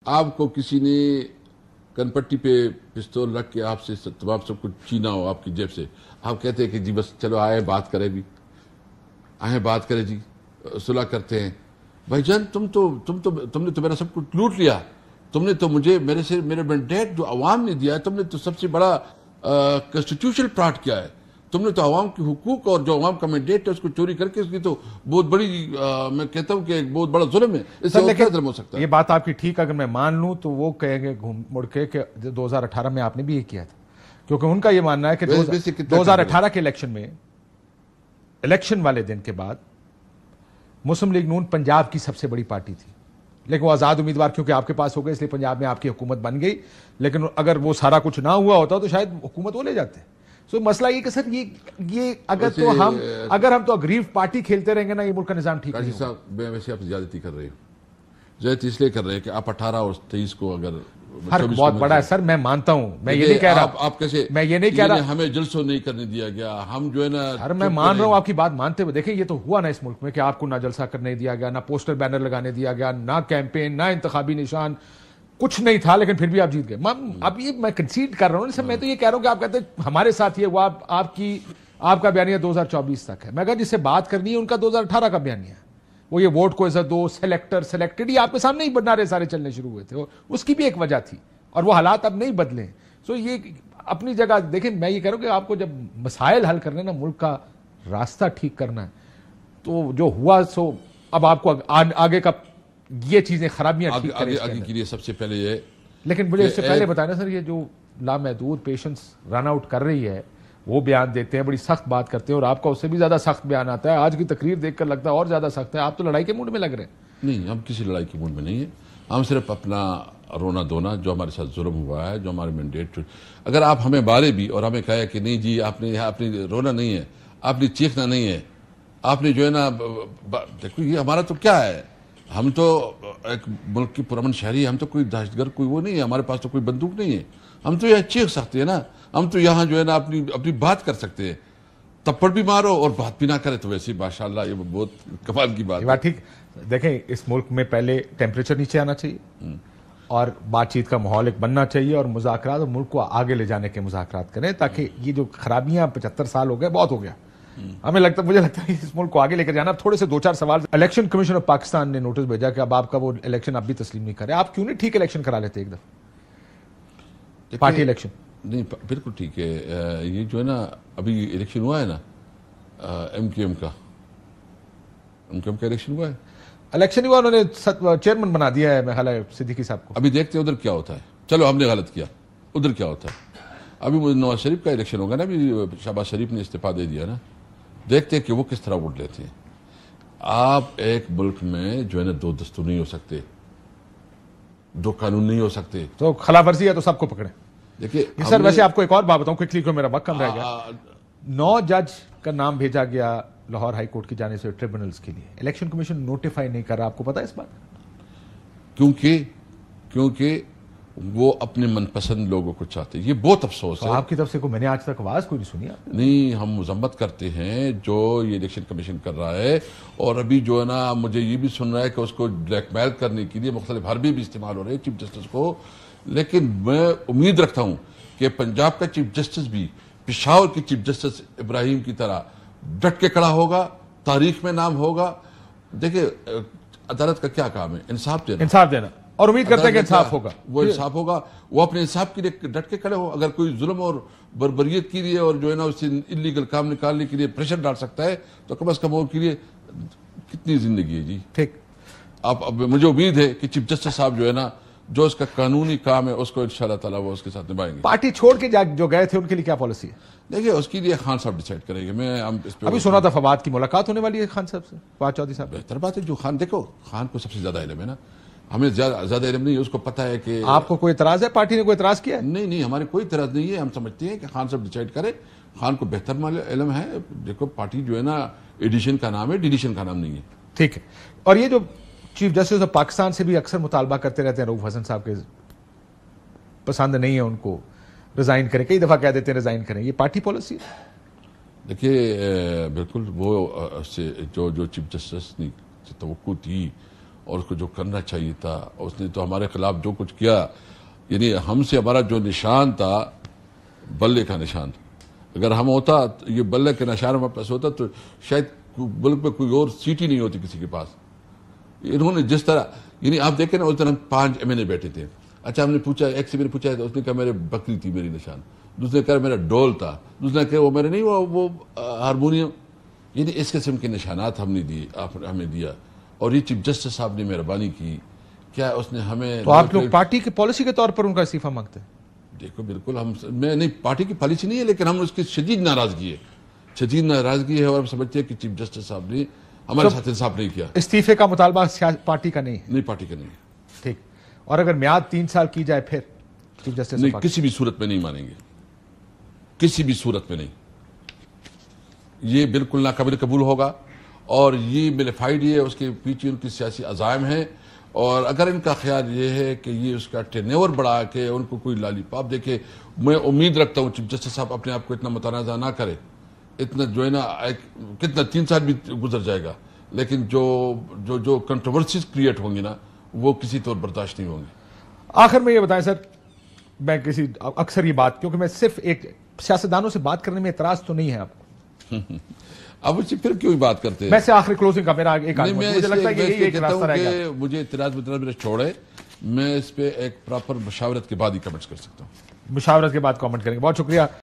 आपको किसी ने कनपट्टी पे पिस्तौल रख के आपसे तमाम सब कुछ छीना हो आपकी जेब से, आप कहते हैं कि जी बस चलो आए बात करें, भी आए बात करें जी, सुलह करते हैं। भाईजान तुमने तो मेरा सब कुछ लूट लिया, तुमने तो मुझे मेरे मैंडेट जो अवाम ने दिया है, तुमने तो सबसे बड़ा कॉन्स्टिट्यूशनल फ्रॉड किया है। तुमने तो अवाम के हुकूक और जो अवाम का मैंडेट है उसको चोरी करके, उसकी तो बहुत बड़ी मैं कहता हूं कि एक बहुत बड़ा जुल्म है। इससे और क्या जुल्म हो सकता है? ये बात आपकी ठीक, अगर मैं मान लूं तो वो कहेंगे घूम मुड़ के कि 2018 में आपने भी ये किया था, क्योंकि उनका ये मानना है कि 2018 के इलेक्शन वाले दिन के बाद मुस्लिम लीग नून पंजाब की सबसे बड़ी पार्टी थी, लेकिन वो आजाद उम्मीदवार क्योंकि आपके पास हो गए इसलिए पंजाब में आपकी हुकूमत बन गई। लेकिन अगर वो सारा कुछ ना हुआ होता तो शायद हुकूमत वो ले जाते। सो मसला ये कि सर ये अगर हम तो अग्रीव पार्टी खेलते रहेंगे ना, ये मुल्क का निजाम ठीक नहीं होगा। मैं वैसे आप ज्यादती कर रहे हो, ज्यादती इसलिए कर रहे हैं कि आप 18 और 23 को अगर फर्क बहुत बड़ा है सर, मैं मानता हूं, मैं ये नहीं कह रहा आप कैसे, मैं ये नहीं कह रहा हमें जलसों नहीं करने दिया गया, हम जो है ना सर मैं मान रहा हूं आपकी बात मानते हुए। देखिए ये तो हुआ ना इस मुल्क में कि आपको ना जलसा करने दिया गया, ना पोस्टर बैनर लगाने दिया गया, ना कैंपेन, ना इंतखाबी निशान, कुछ नहीं था, लेकिन फिर भी आप जीत गए। अब ये मैं कंसीड कर रहा हूं, मैं तो ये कह रहा हूं कि आप कहते हैं हमारे साथ ये हुआ, आपका बयानिया 2024 तक है। मैं कहा जिससे बात करनी है उनका 2018 का बयानिया है, वो ये वोट को इज्जत दो, सेलेक्टेड, ये आपके सामने ही नारे सारे चलने शुरू हुए थे, उसकी भी एक वजह थी और वो हालात अब नहीं बदले। सो ये अपनी जगह देखें, मैं ये कह रहा हूं कि आपको जब मसाइल हल करने ना, मुल्क का रास्ता ठीक करना है, तो जो हुआ सो अब आपको आगे का ये चीजें खराबियां ठीक आगे के लिए सबसे पहले ये। लेकिन मुझे इससे पहले बताना सर, ये जो लामहदूद पेशेंस रन आउट कर रही है, वो बयान देते हैं, बड़ी सख्त बात करते हैं, और आपका उससे भी ज्यादा सख्त बयान आता है। आज की तकरीर देखकर लगता है और ज्यादा सख्त है। आप तो लड़ाई के मूड में लग रहे हैं। नहीं, हम किसी लड़ाई के मूड में नहीं है, हम सिर्फ अपना रोना धोना, जो हमारे साथ जुल्म हुआ है, जो हमारे मैंडेट, अगर आप हमें मारे भी और हमें कहे कि नहीं जी आपने रोना नहीं है, आपने चीखना नहीं है, आपने जो है ना, देखो ये हमारा तो क्या है, हम तो एक मुल्क की पुरअमन शहरी है, हम तो कोई दहशतगर्द कोई वो नहीं है, हमारे पास तो कोई बंदूक नहीं है, हम तो यहाँ चीख सकते हैं ना, हम तो यहाँ जो है ना अपनी बात कर सकते हैं। तप्पड़ भी मारो और बात भी ना करे तो वैसे माशाल्लाह ये बहुत कमाल की बात है। ठीक, देखें इस मुल्क में पहले टेम्परेचर नीचे आना चाहिए और बातचीत का माहौल एक बनना चाहिए, और मुज़ाकरात और मुल्क को आगे ले जाने के मुज़ाकरात करें, ताकि ये जो खराबियां 75 साल हो गए, बहुत हो गया। मुझे लगता है इस मुल्क को आगे लेकर जाना। थोड़े से 2-4 सवाल। इलेक्शन कमीशन ऑफ पाकिस्तान ने नोटिस भेजा कि अब आपका वो इलेक्शन आप भी तस्लीम नहीं करे। आप क्यों नहीं ठीक इलेक्शन करा लेते एक दफा, पार्टी इलेक्शन? नहीं, बिल्कुल ठीक है। ये जो है ना अभी इलेक्शन हुआ है ना, एमकेएम का इलेक्शन हुआ है, इलेक्शन हुआ, उन्होंने चेयरमैन बना दिया है मेघालय सिद्दीकी साहब को। अभी देखते हैं उधर क्या होता है। चलो हमने गलत किया, उधर क्या होता है। अभी नवाज शरीफ का इलेक्शन होगा ना, अभी शहबाज शरीफ ने इस्तीफा दे दिया ना, देखते हैं कि वो किस तरह वोट लेते हैं। आप एक मुल्क में जो है ना दो दस्तूर नहीं हो सकते, दो कानून नहीं हो सकते, तो खिलाफवर्जी है तो सबको पकड़े। देखिए सर वैसे आपको एक और बात बताऊं क्विकली, को मेरा वक्त कम रह गया। 9 जज का नाम भेजा गया लाहौर हाई कोर्ट की जाने से ट्रिब्यूनल्स के लिए, इलेक्शन कमीशन नोटिफाई नहीं कर रहा, आपको पता है इस बात? क्योंकि वो अपने मनपसंद लोगों को चाहते हैं। ये बहुत अफसोस है। आपकी तरफ से को मैंने आज तक आवाज कोई नहीं सुनी। नहीं, हम मजम्मत करते हैं जो ये इलेक्शन कमीशन कर रहा है, और अभी जो है ना मुझे ये भी सुन रहा है कि उसको ब्लैकमेल करने के लिए मुख्तलिफ हरबे भी इस्तेमाल हो रहे हैं चीफ जस्टिस को। लेकिन मैं उम्मीद रखता हूं कि पंजाब का चीफ जस्टिस भी पेशावर के चीफ जस्टिस इब्राहिम की तरह डट के खड़ा होगा, तारीख में नाम होगा। देखिए अदालत का क्या काम है? इंसाफ देना, और उम्मीद करते हैं कि इंसाफ होगा। वो इंसाफ होगा, वो अपने इंसाफ के लिए डट के खड़े हो। अगर कोई जुल्म और बर्बरियत के लिए और जो है ना उससे इलीगल काम निकालने के लिए प्रेशर डाल सकता है, तो कम से कम वो के लिए कितनी जिंदगी है जी। ठीक, अब मुझे उम्मीद है कि चीफ जस्टिस साहब जो है ना, जो उसका कानूनी काम है उसको इंशाल्लाह ताला वो उसके साथ निभाएंगे। पार्टी छोड़ के जो गए थे उनके लिए क्या पॉलिसी है? देखिए उसके लिए खान साहब डिसाइड करेंगे। हम इस पे अभी सुना था फवाद की मुलाकात होने वाली है खान साहब से, फवाद चौधरी साहब। बेहतर बात है। जो खान, देखो खान को सबसे ज्यादा इल्म है ना, हमें ज्यादा इल्म नहीं है, उसको पता है कि। आपको कोई इतराज है? पार्टी ने कोई इतराज किया है? नहीं, हमारे कोई इतराज नहीं है। हम समझते हैं कि खान साहब डिसाइड करे, खान को बेहतर इल्म है। देखो पार्टी जो है ना एडिशन का नाम है, डिलीशन का नाम नहीं है। ठीक है। और ये जो चीफ जस्टिस ऑफ पाकिस्तान से भी अक्सर मुतालबा करते रहते हैं, रऊफ हसन साहब के पसंद नहीं है उनको, रिजाइन करें, कई दफा कह देते हैं रिजाइन करें, ये पार्टी पॉलिसी है? देखिए बिल्कुल वो से जो चीफ जस्टिस ने तवक्को थी और उसको जो करना चाहिए था उसने तो हमारे खिलाफ जो कुछ किया, यानी हमसे हमारा जो निशान था बल्ले का निशान, अगर हम होता ये बल्ले के निशान हमारे पास होता तो शायद मुल्क में कोई और सीट ही नहीं होती किसी के पास। इन्होंने जिस तरह, यानी आप देखें ना उस तरह 5 MNA बैठे थे। अच्छा हमने पूछा, एक से मैंने पूछा तो उसने कहा मेरे बकरी थी मेरी निशान, दूसरे कहा मेरा डोल था, दूसरे कहा वो मेरे नहीं वो हारमोनियम। यानी इस किस्म के निशानात हमने दिए, आपने हमें दिया। और ये चीफ जस्टिस साहब ने मेहरबानी की, क्या उसने हमें, तो आप लोग पार्टी की पॉलिसी के तौर पर उनका इस्तीफा मांगते हैं? देखो बिल्कुल मैं नहीं, पार्टी की पॉलिसी नहीं है, लेकिन हम उसकी शदीद नाराजगी है, शदीद नाराजगी है। और हम समझते हैं कि चीफ जस्टिस साहब ने हमारे साथ इंसाफ नहीं किया। इस्तीफे का मुतालबा पार्टी का नहीं है? नहीं, पार्टी का नहीं है। ठीक। और अगर म्याद 3 साल की जाए फिर चीफ जस्टिस? नहीं, किसी भी सूरत में नहीं मानेंगे, किसी भी सूरत में नहीं। ये बिल्कुल नाकाबिल कबूल होगा और ये मिलिफाइड है, उसके पीछे उनकी सियासी अज़ाइम है। और अगर इनका ख्याल ये है कि ये उसका टेन्योर बढ़ा के उनको कोई लालीपाप देखे, मैं उम्मीद रखता हूँ चीफ जस्टिस साहब अपने आप को इतना मुतनाज़ा ना करे। इतना जो है ना, कितना 3 साल भी गुजर जाएगा, लेकिन जो जो जो कंट्रोवर्सीज क्रिएट होंगी ना, वो किसी तौर बर्दाश्त नहीं होंगे। आखिर में ये बताएं सर, मैं किसी अक्सर ये बात, क्योंकि मैं सिर्फ एक सियासतदानों से बात करने में एतराज तो नहीं है आपको अब उससे फिर क्यों बात करते हैं? मैं से आखिरी क्लोजिंग का मेरा एक मुझे लगता है कि यही एक रास्ता रहेगा। मुझे इतराज मेरे छोड़े, मैं इस पे एक प्रॉपर मुशावरत के बाद ही कमेंट्स कर सकता हूँ। मुशावरत के बाद कमेंट करेंगे। बहुत शुक्रिया।